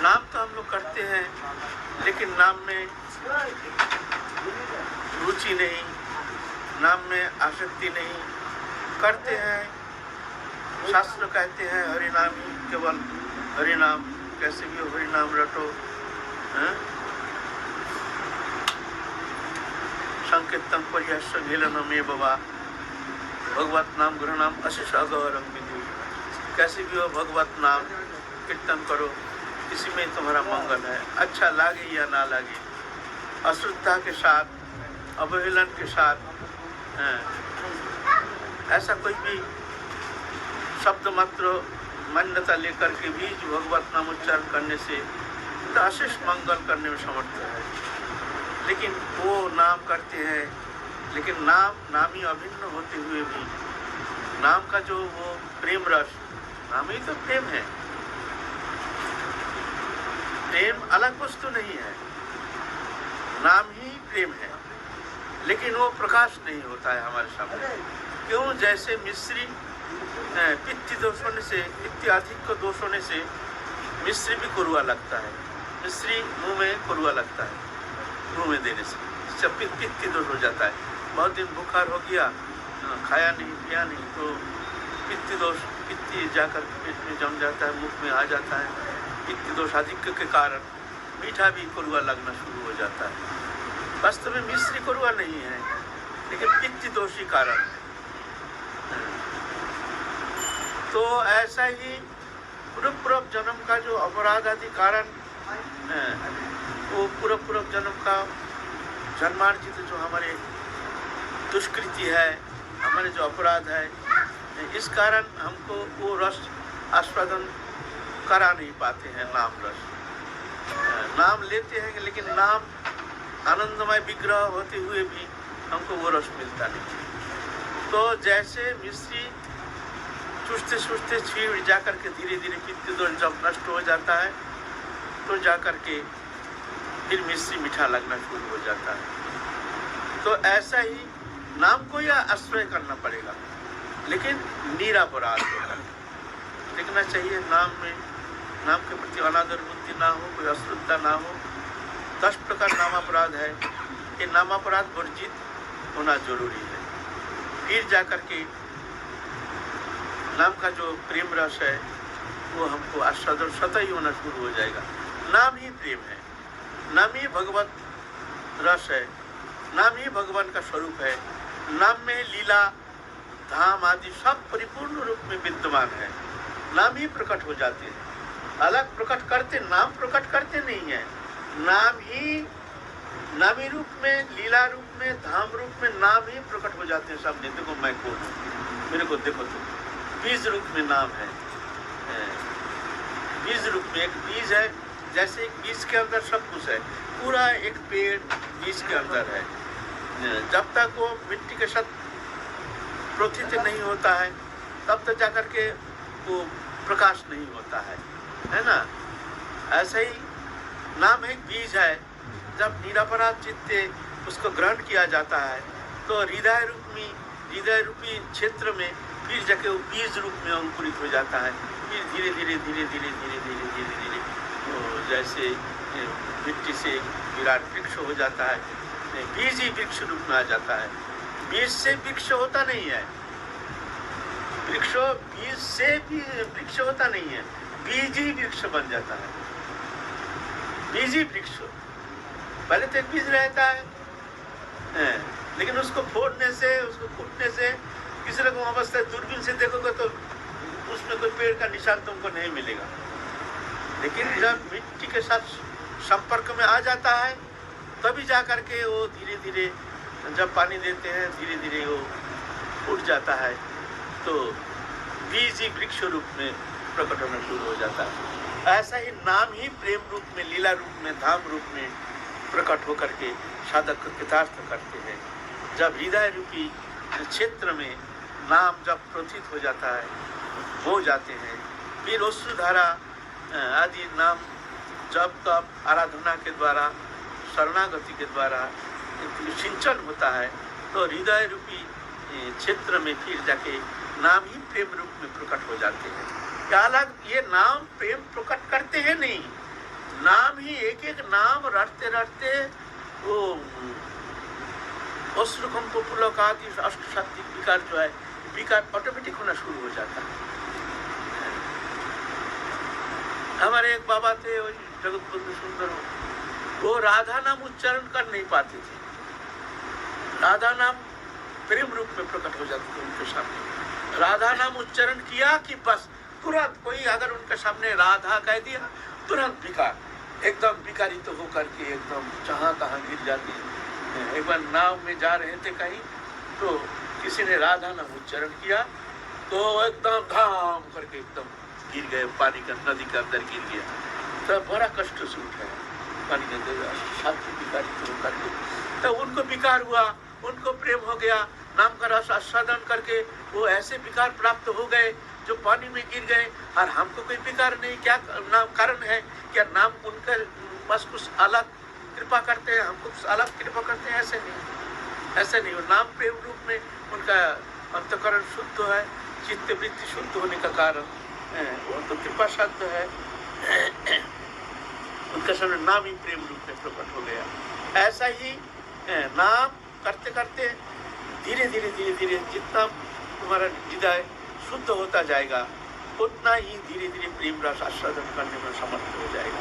नाम तो हम लोग करते हैं, लेकिन नाम में रुचि नहीं, नाम में आसक्ति नहीं, करते हैं। शास्त्र कहते हैं हरि नाम ही केवल, हरि नाम कैसे भी हो, हरि नाम रटो। संकीर्तन पर्यास घेलनम ये बाबा, भगवत नाम ग्रहणाम अशिष अगौरम विदु। कैसे भी हो भगवत नाम कीर्तन करो, इसी में तुम्हारा मंगल है। अच्छा लागे या ना लागे, अश्रद्धा के साथ, अवहेलन के साथ, ऐसा कोई भी शब्द मात्र मान्यता लेकर के भी जो भगवत नाम उच्चारण करने से तो अशिष मंगल करने में समर्थ है। लेकिन वो नाम करते हैं, लेकिन नाम ही अभिन्न होते हुए भी नाम का जो वो प्रेम रस, नाम ही तो प्रेम है। प्रेम अलग वस्तु नहीं है, नाम ही प्रेम है। लेकिन वो प्रकाश नहीं होता है हमारे सामने। क्यों? जैसे मिश्री पित्त दोष होने से, पित्त अधिक दोष होने से मिश्री भी कड़वा लगता है। मिश्री मुंह में कड़वा लगता है, मुंह में देने से जब पित्त दोष हो जाता है। बहुत दिन बुखार हो गया, खाया नहीं पिया नहीं, तो पित्त दोष, पित्त जाकर पेट में जम जाता है, मुख में आ जाता है। पित्त दोष अधिक के कारण मीठा भी कड़वा लगना शुरू हो जाता है। वास्तव में मिश्री कड़वा नहीं है, लेकिन पित्त दोषी कारण। तो ऐसा ही पूर्व जन्म का जो अपराध आदि कारण, वो पूर्व जन्म का जन्मार्जित जो हमारे दुष्कृति है, हमारे जो अपराध है, इस कारण हमको वो रस आस्वादन करा नहीं पाते हैं। नाम रस, नाम लेते हैं, लेकिन नाम आनंदमय विग्रह होते हुए भी हमको वो रस मिलता नहीं। तो जैसे मिश्री चूसते चूसते छीड़ जाकर के धीरे धीरे पित्त दोष जब नष्ट हो जाता है, तो जाकर के फिर मिश्री मीठा लगना शुरू हो जाता है। तो ऐसा ही नाम को या आश्रय करना पड़ेगा, लेकिन निरापराध होकर देखना चाहिए। नाम में, नाम के प्रति अनादर बुद्धि ना हो, कोई अश्रद्धा ना हो। 10 प्रकार नामापराध है, ये नामापराध वर्जित होना जरूरी है। फिर जाकर के नाम का जो प्रेम रस है वो हमको आस्वादन स्वतः ही होना शुरू हो जाएगा। नाम ही प्रेम है, नाम ही भगवत रस है, नाम ही भगवान का स्वरूप है। नाम में लीला धाम आदि सब परिपूर्ण रूप में विद्यमान है। नाम ही प्रकट हो जाते हैं, अलग प्रकट करते, नाम प्रकट करते नहीं है। नाम ही नामी रूप में, लीला रूप में, धाम रूप में नाम ही प्रकट हो जाते हैं। सामने देखो मैं कौन हूँ, मेरे को देखो तुम। बीज रूप में नाम है, बीज रूप में एक बीज है। जैसे एक बीज के अंदर सब कुछ है, पूरा एक पेड़ बीज के अंदर है। जब तक वो मिट्टी के साथ प्रोथित नहीं होता है, तब तक जाकर के वो प्रकाश नहीं होता है ना। ऐसे ही नाम एक बीज है। जब निरापराध चित्ते उसको ग्रहण किया जाता है, तो हृदय रूपी क्षेत्र में फिर जाके वो बीज रूप में अंकुरित हो जाता है। फिर धीरे धीरे धीरे धीरे धीरे धीरे धीरे धीरे तो जैसे मिट्टी से विराट वृक्ष हो जाता है, बीज ही वृक्ष रूप में आ जाता है। बीज से वृक्ष होता नहीं है, वृक्ष बीज से भी वृक्ष होता नहीं है, बीज ही वृक्ष बन जाता है। बीज ही वृक्ष, पहले तो एक बीज रहता है, लेकिन उसको फोड़ने से, उसको कूटने से, किसी रकम अवस्था दूरबीन से देखोगे तो उसमें कोई पेड़ का निशान तुमको नहीं मिलेगा। लेकिन जब मिट्टी के साथ संपर्क में आ जाता है, तभी जा करके वो धीरे धीरे, जब पानी देते हैं, धीरे धीरे वो उठ जाता है। तो बीज ही वृक्ष रूप में प्रकट होना शुरू हो जाता है। ऐसा ही नाम ही प्रेम रूप में, लीला रूप में, धाम रूप में प्रकट होकर के साधक कृतार्थ करते हैं। जब हृदय रूपी क्षेत्र में नाम जब प्रोथित हो जाता है, हो जाते हैं, फिर अश्रुधारा आदि नाम जब तब आराधना के द्वारा, शरणागति के द्वारा सिंचन होता है, तो हृदय रूपी क्षेत्र में फिर जाके नाम ही प्रेम रूप में प्रकट हो जाते हैं। क्या अलग ये नाम प्रेम प्रकट करते हैं नहीं, नाम ही एक एक नाम रटते रटते वो अश्रुकंप पुलक आदि अष्टसात्विक विकार जो है, विकार ऑटोमेटिक होना शुरू हो जाता है। हमारे एक बाबा थे जगत बंधु सुंदर, वो राधा नाम उच्चारण कर नहीं पाते थे। राधा नाम प्रेम रूप में प्रकट हो जाते थे उनके सामने। राधा नाम उच्चारण किया कि बस तुरंत कोई अगर उनके सामने राधा कह दिया, तुरंत विकार, एकदम विकारित तो होकर के एकदम जहाँ तहाँ गिर जाती है। एक बार नाव में जा रहे थे कहीं, तो किसी ने राधा नाम उच्चारण किया तो एकदम धाम करके एकदम गिर गए, पानी का नदी के अंदर गिर गया। तो बड़ा कष्ट से उठाया, पानी के अंदर शांति विकारित होकर के। तो उनको विकार हुआ, उनको प्रेम हो गया, नाम का रस आस्वादन करके वो ऐसे विकार प्राप्त हो गए जो पानी में गिर गए। और हमको कोई विकार नहीं, क्या नाम कारण है? क्या नाम उनका बस कुछ अलग कृपा करते हैं, हमको कुछ अलग कृपा करते हैं? ऐसे नहीं, ऐसे नहीं। नाम प्रेम रूप में उनका अंतकरण शुद्ध है, चित्त वृत्ति शुद्ध होने का कारण वो तो कृपा शब्द है। उनका सामने नाम ही प्रेम रूप में प्रकट हो गया। ऐसा ही नाम करते करते धीरे धीरे धीरे धीरे जितना तुम्हारा हृदय शुद्ध होता जाएगा, उतना ही धीरे धीरे प्रेम रस आस्वादन करने में समर्थ हो जाएगा।